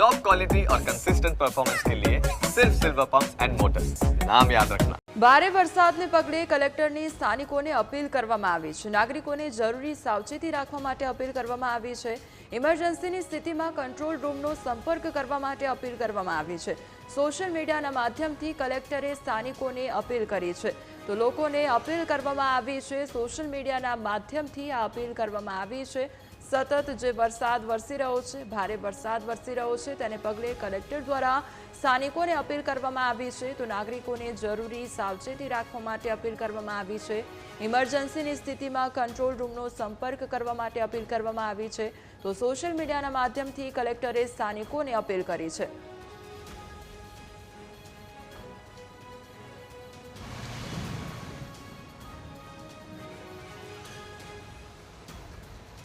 Top quality और consistent performance के लिए सिर्फ सिल्वर पंप्स एंड मोटर्स, नाम याद रखना। ભારે વરસાદને પગલે કલેક્ટરની સ્થાનિકોને અપીલ કરવામાં આવી છે। નાગરિકોને જરૂરી સાવચેતી રાખવા માટે અપીલ કરવામાં આવી છે। ઇમરજન્સીની સ્થિતિમાં કંટ્રોલ રૂમનો સંપર્ક કરવા માટે અપીલ કરવામાં આવી છે। સોશિયલ મીડિયાના માધ્યમથી કલેક્ટરે સ્થાનિકોને અપીલ કરી છે, તો લોકોને અપીલ કરવામાં આવી છે। સોશિયલ મીડિયાના માધ્યમથી આ અપીલ કરવામાં આવી છે। સતત જે વરસાદ વરસી રહ્યો છે, ભારે વરસાદ વરસી રહ્યો છે, તેને પગલે કલેક્ટર દ્વારા સ્થાનિકોને અપીલ કરવામાં આવી છે, તો નાગરિકોને જરૂરી સાવચેતી રાખવા માટે અપીલ કરવામાં આવી છે। ઇમરજન્સીની સ્થિતિમાં કંટ્રોલ રૂમનો સંપર્ક કરવા માટે અપીલ કરવામાં આવી છે, તો સોશિયલ મીડિયાના માધ્યમથી કલેક્ટરે સ્થાનિકોને અપીલ કરી છે।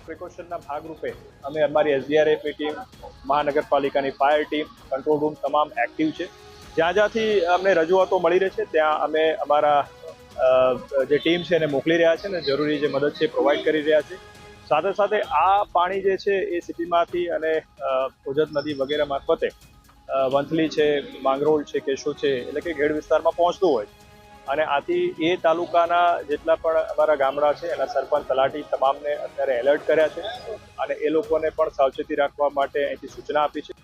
પ્રિકોશનના ભાગરૂપે અમે અમારી એસડીઆરએફની ટીમ, મહાનગરપાલિકાની ફાયર ટીમ, કંટ્રોલ રૂમ તમામ એક્ટિવ છે। જ્યાં જ્યાંથી અમને રજૂઆતો મળી રહી છે ત્યાં અમે અમારા જે ટીમ છે એને મોકલી રહ્યા છે ને જરૂરી જે મદદ છે એ પ્રોવાઈડ કરી રહ્યા છે। સાથે સાથે આ પાણી જે છે એ સિટીમાંથી અને ઓજત નદી વગેરે મારફતે વંથલી છે, માંગરોળ છે, કેશો છે, એટલે કે ઘેડ વિસ્તારમાં પહોંચતું હોય છે અને આથી એ તાલુકાના જેટલા પણ અમારા ગામડા છે એના સરપંચ, તલાટી તમામને અત્યારે એલર્ટ કર્યા છે અને એ લોકોને પણ સાવચેતી રાખવા માટે અહીંથી સૂચના આપી છે।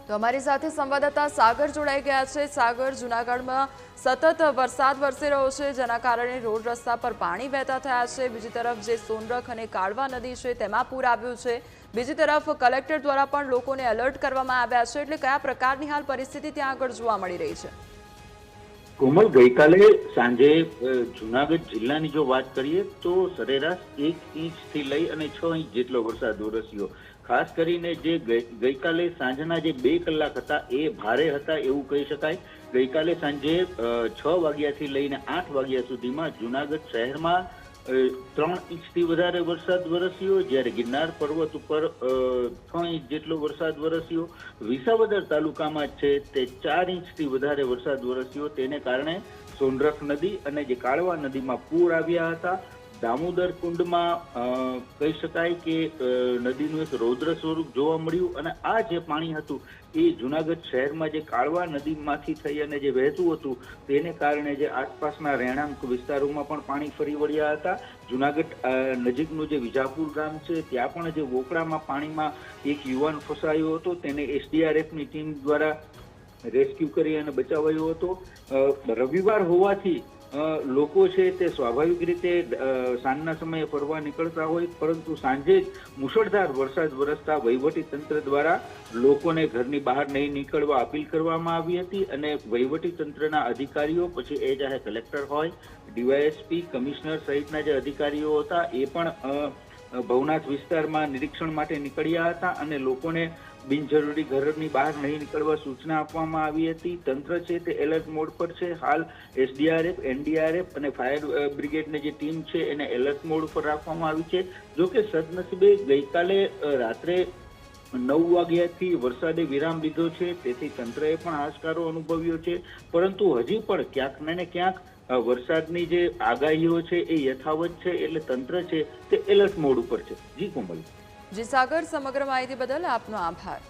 તો અમારી સાથે સંવાદદાતા સાગર જોડાઈ ગયા છે। સાગર, જૂનાગઢમાં સતત વરસાદ વરસી રહ્યો છે, જેના કારણે રોડ રસ્તા પર પાણી વહેતા થયા છે। બીજી તરફ જે સોનરખ અને કાળવા નદી છે તેમાં પૂર આવ્યું છે। બીજી તરફ કલેક્ટર દ્વારા પણ લોકોને એલર્ટ કરવામાં આવ્યા છે, એટલે કયા પ્રકારની હાલ પરિસ્થિતિ ત્યાં આગળ જોવા મળી રહી છે? કોમલ, ગઈકાલે સાંજે જૂનાગઢ જિલ્લાની જો વાત કરીએ તો સરેરાશ 1 ઇંચથી લઈ અને 6 ઇંચ જેટલો વરસાદ વરસ્યો। ખાસ કરીને જે ગઈકાલે સાંજના જે 2 કલાક હતા એ ભારે હતા એવું કહી શકાય। ગઈકાલે સાંજે 6 વાગ્યાથી લઈને 8 વાગ્યા સુધીમાં જૂનાગઢ શહેરમાં 3 ઇંચથી વધારે વરસાદ વરસ્યો, જ્યારે ગિરનાર પર્વત ઉપર 6 ઇંચ જેટલો વરસાદ વરસ્યો। વિસાવદર તાલુકામાં છે તે 4 ઇંચથી વધારે વરસાદ વરસ્યો। તેને કારણે સોનરખ નદી અને જે કાળવા નદીમાં પૂર આવ્યા હતા। દામોદર કુંડમાં કહી શકાય કે નદીનું એક રૌદ્ર સ્વરૂપ જોવા મળ્યું અને આ જે પાણી હતું એ જૂનાગઢ શહેરમાં જે કાળવા નદીમાંથી થઈ અને જે વહેતું હતું તેને કારણે જે આસપાસના રહેણાંક વિસ્તારોમાં પણ પાણી ફરી વળ્યા હતા। જૂનાગઢ નજીકનું જે વિજાપુર ગામ છે ત્યાં પણ જે વોકળામાં પાણીમાં એક યુવાન ફસાયો હતો, તેને એસડીઆરએફની ટીમ દ્વારા રેસ્ક્યુ કરી અને બચાવાયો હતો। રવિવાર હોવાથી લોકો છે તે સ્વાભાવિક રીતે સાંજના સમયે ફરવા નીકળતા હોય, પરંતુ સાંજે જ મુશળધાર વરસાદ વરસતા વહીવટી તંત્ર દ્વારા લોકોને ઘરની બહાર નહીં નીકળવા અપીલ કરવામાં આવી હતી અને વહીવટી તંત્રના અધિકારીઓ, પછી એ ચાહે કલેક્ટર હોય, ડીવાયએસપી, કમિશનર સહિતના જે અધિકારીઓ હતા એ પણ ભવનાથ વિસ્તારમાં નિરીક્ષણ માટે નીકળ્યા હતા અને લોકોને બિનજરૂરી ઘરની બહાર નહીં નીકળવા સૂચના આપવામાં આવી હતી। તંત્ર છે તે એલર્ટ મોડ પર છે। હાલ એસડીઆરએફ, એનડીઆરએફ અને ફાયર બ્રિગેડની જે ટીમ છે એને એલર્ટ મોડ પર રાખવામાં આવી છે। જોકે સદનસીબે ગઈકાલે રાત્રે 9 વાગ્યાથી વરસાદે વિરામ લીધો છે, તેથી તંત્રએ પણ હાશકારો અનુભવ્યો છે, પરંતુ હજી પણ ક્યાંક ને ક્યાંક વરસાદની જે આગાહીઓ છે એ યથાવત છે, એટલે તંત્ર છે તે એલર્ટ મોડ ઉપર છે। જી કોમલ। જી સાગર, સમગ્ર માહિતી બદલ આપનો આભાર।